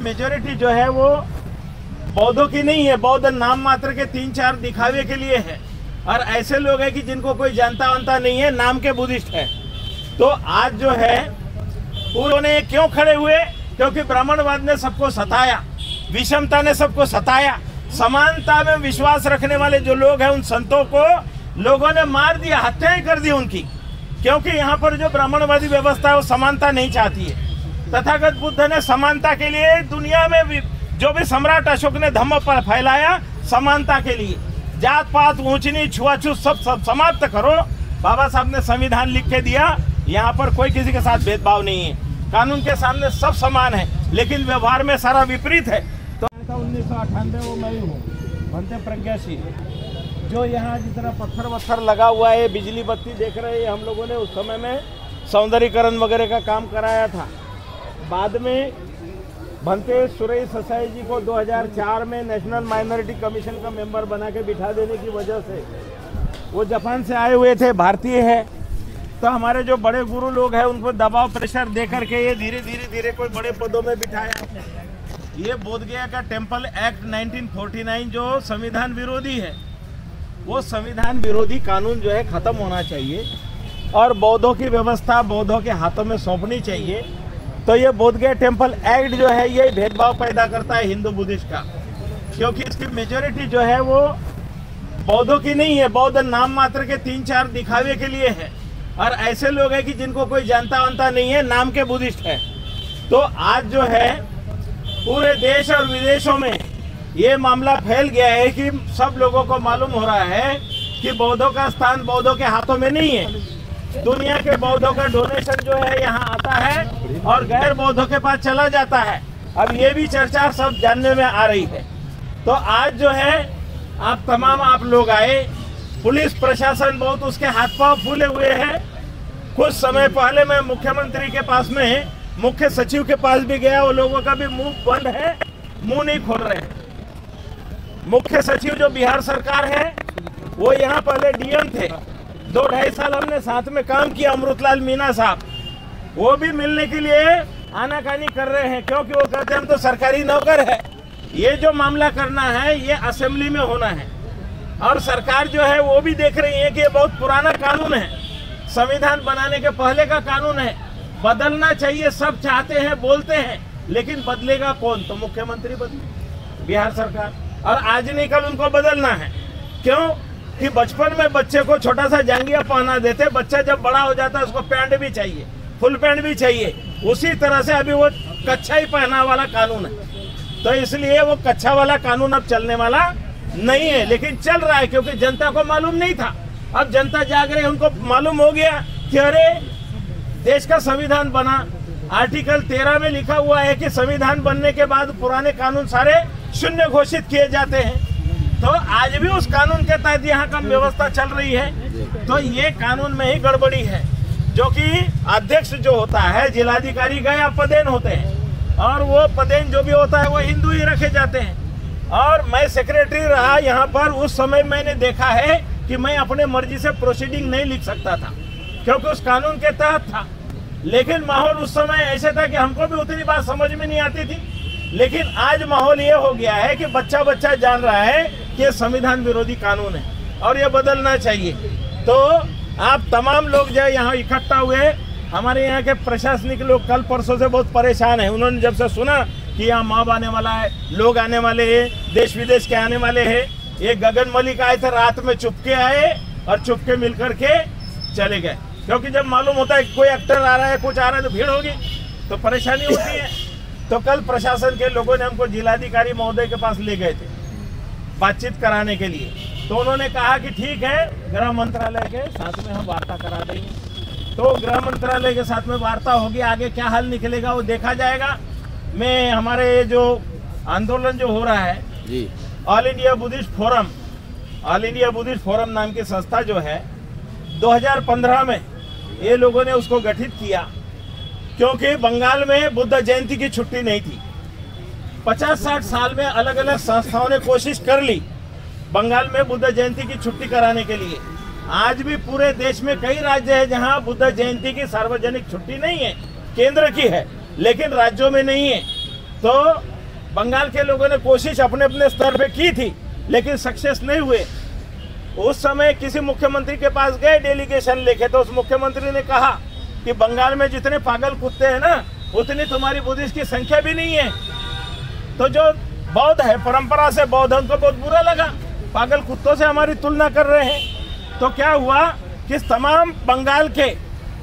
Majority जो है वो बौद्धों की नहीं है, बौद्ध नाम मात्र के 3-4 दिखावे के लिए है। और ऐसे लोग हैं कि जिनको कोई जानता वानता नहीं है, नाम के बुद्धिस्ट है। तो आज जो है उन्होंने क्यों खड़े हुए? क्योंकि ब्राह्मणवाद ने सबको सताया, विषमता ने सबको सताया, समानता में विश्वास रखने वाले जो लोग हैं उन संतों को लोगों ने मार दिया, हत्याएं कर दी उनकी। क्योंकि यहाँ पर जो ब्राह्मणवादी व्यवस्था है वो समानता नहीं चाहती है। तथागत बुद्ध ने समानता के लिए दुनिया में भी जो भी सम्राट अशोक ने धम्म पर फैलाया, समानता के लिए, जात पात ऊंच नीच छुआछूत सब समाप्त करो। बाबा साहब ने संविधान लिख के दिया, यहाँ पर कोई किसी के साथ भेदभाव नहीं है, कानून के सामने सब समान है, लेकिन व्यवहार में सारा विपरीत है। तो 1998 वो मैं हूँ, बनते प्रज्ञाशील। जो यहाँ जिस तरह पत्थर वत्थर लगा हुआ है, बिजली बत्ती देख रहे हैं, हम लोगों ने उस समय में सौंदर्यीकरण वगैरह का काम कराया था। बाद में भंते सुरेश ससाई जी को 2004 में नेशनल माइनॉरिटी कमीशन का मेंबर बना के बिठा देने की वजह से, वो जापान से आए हुए थे, भारतीय है, तो हमारे जो बड़े गुरु लोग हैं उनको दबाव प्रेशर दे करके ये धीरे कोई बड़े पदों में बिठाया। ये बोधगया का टेम्पल एक्ट 1949 जो संविधान विरोधी है, वो संविधान विरोधी कानून जो है खत्म होना चाहिए और बौद्धों की व्यवस्था बौद्धों के हाथों में सौंपनी चाहिए। तो ये बोधगया टेम्पल एक्ट जो है ये भेदभाव पैदा करता है हिंदू बुद्धिस्ट का, क्योंकि इसकी मेजोरिटी जो है वो बौद्धों की नहीं है, बौद्ध नाम मात्र के 3-4 दिखावे के लिए है। और ऐसे लोग हैं कि जिनको कोई जानता वानता नहीं है, नाम के बुद्धिस्ट है। तो आज जो है पूरे देश और विदेशों में ये मामला फैल गया है कि सब लोगों को मालूम हो रहा है कि बौद्धों का स्थान बौद्धों के हाथों में नहीं है। दुनिया के बौद्धों का डोनेशन जो है यहाँ आता है और गैर बौद्धों के पास चला जाता है। अब ये भी चर्चा सब जानने में आ रही है। तो आज जो है आप लोग आए, पुलिस प्रशासन बहुत उसके हाथ पांव फूले हुए हैं। कुछ समय पहले मैं मुख्यमंत्री के पास में मुख्य सचिव के पास भी गया, वो लोगों का भी मुंह बंद है, मुंह नहीं खोल रहे हैं। मुख्य सचिव जो बिहार सरकार है वो यहाँ पहले डीएम थे, 2-2.5 साल हमने साथ में काम किया, अमृतलाल मीना साहब, वो भी मिलने के लिए आनाकानी कर रहे हैं, क्योंकि वो कहते हैं हम तो सरकारी नौकर है, ये जो मामला करना है ये असेंबली में होना है। और सरकार जो है वो भी देख रही है कि ये बहुत पुराना कानून है, संविधान बनाने के पहले का कानून है, बदलना चाहिए, सब चाहते हैं बोलते हैं, लेकिन बदलेगा कौन? तो मुख्यमंत्री बदले, बिहार सरकार। और आज नहीं कल उनको बदलना है। क्यों? कि बचपन में बच्चे को छोटा सा जांघिया पहना देते, बच्चा जब बड़ा हो जाता है उसको पैंट भी चाहिए, फुल पैंट भी चाहिए, उसी तरह से अभी वो कच्छा ही पहना वाला कानून है। तो इसलिए वो कच्छा वाला कानून अब चलने वाला नहीं है, लेकिन चल रहा है क्योंकि जनता को मालूम नहीं था। अब जनता जाग रही है, उनको मालूम हो गया कि अरे देश का संविधान बना, आर्टिकल 13 में लिखा हुआ है कि संविधान बनने के बाद पुराने कानून सारे शून्य घोषित किए जाते हैं। तो आज भी उस कानून के तहत यहाँ का व्यवस्था चल रही है। तो ये कानून में ही गड़बड़ी है, जो कि अध्यक्ष जो होता है, जिलाधिकारी गया पदेन होते हैं, और वो पदेन जो भी होता है वो हिंदू ही रखे जाते हैं। और मैं सेक्रेटरी रहा यहाँ पर, उस समय मैंने देखा है कि मैं अपने मर्जी से प्रोसीडिंग नहीं लिख सकता था, क्योंकि उस कानून के तहत था। लेकिन माहौल उस समय ऐसे था कि हमको भी उतनी बात समझ में नहीं आती थी। लेकिन आज माहौल ये हो गया है कि बच्चा जान रहा है कि ये संविधान विरोधी कानून है और ये बदलना चाहिए। तो आप तमाम लोग जो यहाँ इकट्ठा हुए, हमारे यहाँ के प्रशासनिक लोग कल परसों से बहुत परेशान हैं। उन्होंने जब से सुना कि यहाँ मॉब आने वाला है, लोग आने वाले हैं, देश विदेश के आने वाले हैं, ये गगन मलिक आए थे, रात में चुपके आए और चुपके मिल करके चले गए। क्योंकि जब मालूम होता है कोई एक्टर आ रहा है, कुछ आ रहा है, तो भीड़ होगी, तो परेशानी होती है। तो कल प्रशासन के लोगों ने हमको जिलाधिकारी महोदय के पास ले गए थे बातचीत कराने के लिए। तो उन्होंने कहा कि ठीक है, गृह मंत्रालय के साथ में हम वार्ता करा देंगे। तो गृह मंत्रालय के साथ में वार्ता होगी, आगे क्या हल निकलेगा वो देखा जाएगा। मैं हमारे जो आंदोलन जो हो रहा है जी, ऑल इंडिया बुद्धिस्ट फोरम नाम की संस्था जो है, 2015 में ये लोगों ने उसको गठित किया, क्योंकि बंगाल में बुद्ध जयंती की छुट्टी नहीं थी। 50-60 साल में अलग अलग संस्थाओं ने कोशिश कर ली बंगाल में बुद्ध जयंती की छुट्टी कराने के लिए। आज भी पूरे देश में कई राज्य है जहां बुद्ध जयंती की सार्वजनिक छुट्टी नहीं है, केंद्र की है, लेकिन राज्यों में नहीं है। तो बंगाल के लोगों ने कोशिश अपने अपने स्तर पे की थी, लेकिन सक्सेस नहीं हुए। उस समय किसी मुख्यमंत्री के पास गए डेलीगेशन लेके, तो उस मुख्यमंत्री ने कहा कि बंगाल में जितने पागल कुत्ते हैं ना, उतनी तुम्हारी बुद्धिस्ट की संख्या भी नहीं है। तो जो बौद्ध है, परंपरा से बौद्ध, उनको बहुत बुरा लगा, पागल कुत्तों से हमारी तुलना कर रहे हैं। तो क्या हुआ कि तमाम बंगाल के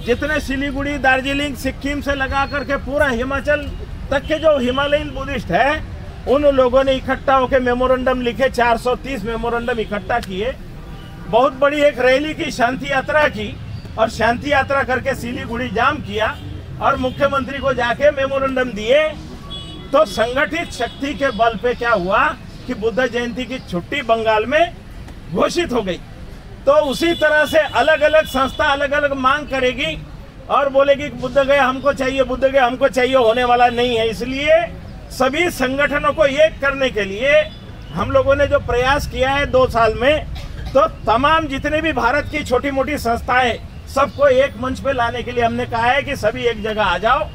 जितने सिलीगुड़ी, दार्जिलिंग, सिक्किम से लगा करके पूरा हिमाचल तक के जो हिमालयन बुद्धिस्ट है, उन लोगों ने इकट्ठा होकर मेमोरेंडम लिखे, 430 मेमोरेंडम इकट्ठा किए, बहुत बड़ी एक रैली की, शांति यात्रा की, और शांति यात्रा करके सिलीगुड़ी जाम किया और मुख्यमंत्री को जाके मेमोरेंडम दिए। तो संगठित शक्ति के बल पे क्या हुआ कि बुद्ध जयंती की छुट्टी बंगाल में घोषित हो गई। तो उसी तरह से अलग अलग संस्था अलग अलग मांग करेगी और बोलेगी कि बुद्ध गया हमको चाहिए, बुद्ध गया हमको चाहिए, होने वाला नहीं है। इसलिए सभी संगठनों को एक करने के लिए हम लोगों ने जो प्रयास किया है 2 साल में, तो तमाम जितने भी भारत की छोटी मोटी संस्थाएं, सबको एक मंच पे लाने के लिए हमने कहा है कि सभी एक जगह आ जाओ।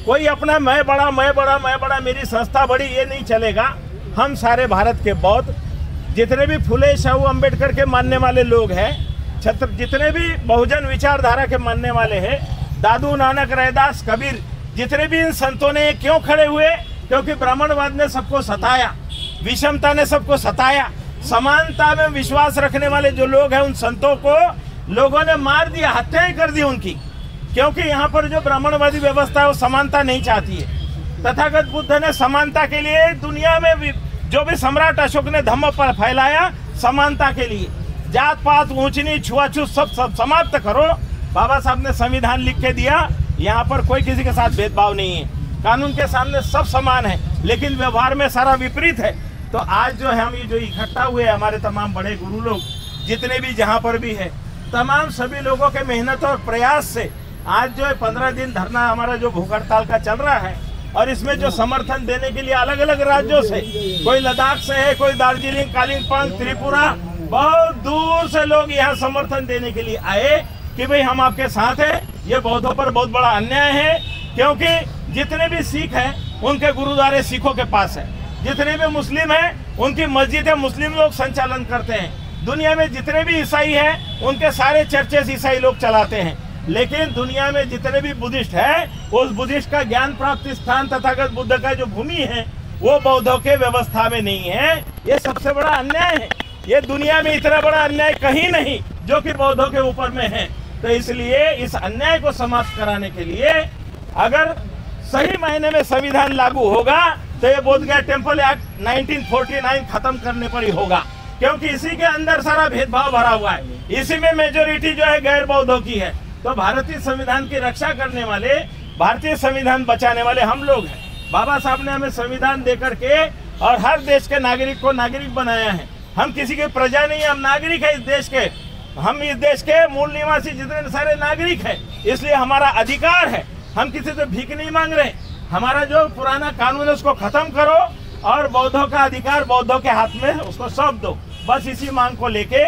कोई अपना मैं बड़ा मैं बड़ा मैं बड़ा, मेरी संस्था बड़ी, ये नहीं चलेगा। हम सारे भारत के बौद्ध, जितने भी फुले शाहू अम्बेडकर के मानने वाले लोग हैं, जितने भी बहुजन विचारधारा के मानने वाले हैं, दादू नानक, रैदास, कबीर, जितने भी इन संतों ने क्यों खड़े हुए? क्योंकि ब्राह्मणवाद ने सबको सताया, विषमता ने सबको सताया। समानता में विश्वास रखने वाले जो लोग हैं, उन संतों को लोगों ने मार दिया, हत्याएं कर दी उनकी, क्योंकि यहाँ पर जो ब्राह्मणवादी व्यवस्था है वो समानता नहीं चाहती है। तथागत बुद्ध ने समानता के लिए दुनिया में भी, जो भी सम्राट अशोक ने धम्म पर फैलाया, समानता के लिए, जात पात, ऊंच नीच, छुआछूत सब समाप्त करो। बाबा साहब ने संविधान लिख के दिया, यहाँ पर कोई किसी के साथ भेदभाव नहीं है, कानून के सामने सब समान है, लेकिन व्यवहार में सारा विपरीत है। तो आज जो है हम ये जो इकट्ठा हुए हमारे तमाम बड़े गुरु लोग, जितने भी जहाँ पर भी है, तमाम सभी लोगों के मेहनत और प्रयास से आज जो है 15 दिन धरना हमारा जो भूख हड़ताल का चल रहा है, और इसमें जो समर्थन देने के लिए अलग अलग राज्यों से, कोई लद्दाख से है, कोई दार्जिलिंग, कालिम्पोंग, त्रिपुरा, बहुत दूर से लोग यहाँ समर्थन देने के लिए आए कि भाई हम आपके साथ हैं। ये बौद्धों पर बहुत बड़ा अन्याय है, क्योंकि जितने भी सिख हैं उनके गुरुद्वारे सिखों के पास है, जितने भी मुस्लिम हैं उनकी मस्जिदें मुस्लिम लोग संचालन करते हैं, दुनिया में जितने भी ईसाई हैं उनके सारे चर्चेस ईसाई लोग चलाते हैं। लेकिन दुनिया में जितने भी बुद्धिस्ट हैं, उस बुद्धिस्ट का ज्ञान प्राप्ति स्थान तथागत बुद्ध का जो भूमि है, वो बौद्धों के व्यवस्था में नहीं है। ये सबसे बड़ा अन्याय है। ये दुनिया में इतना बड़ा अन्याय कहीं नहीं जो कि बौद्धों के ऊपर में है। तो इसलिए इस अन्याय को समाप्त कराने के लिए अगर सही मायने में संविधान लागू होगा, तो ये बोध गया टेम्पल एक्ट 1949 खत्म करने पर ही होगा, क्योंकि इसी के अंदर सारा भेदभाव भरा हुआ है, इसी में मेजोरिटी जो है गैर बौद्धों की है। तो भारतीय संविधान की रक्षा करने वाले, भारतीय संविधान बचाने वाले हम लोग हैं। बाबा साहब ने हमें संविधान दे करके और हर देश के नागरिक को नागरिक बनाया है। हम किसी की प्रजा नहीं है, हम नागरिक है इस देश के। हम इस देश के मूल निवासी जितने सारे नागरिक हैं, इसलिए हमारा अधिकार है। हम किसी से भीख नहीं मांग रहे। हमारा जो पुराना कानून है उसको खत्म करो और बौद्धों का अधिकार बौद्धों के हाथ में उसको सौंप दो। बस इसी मांग को लेके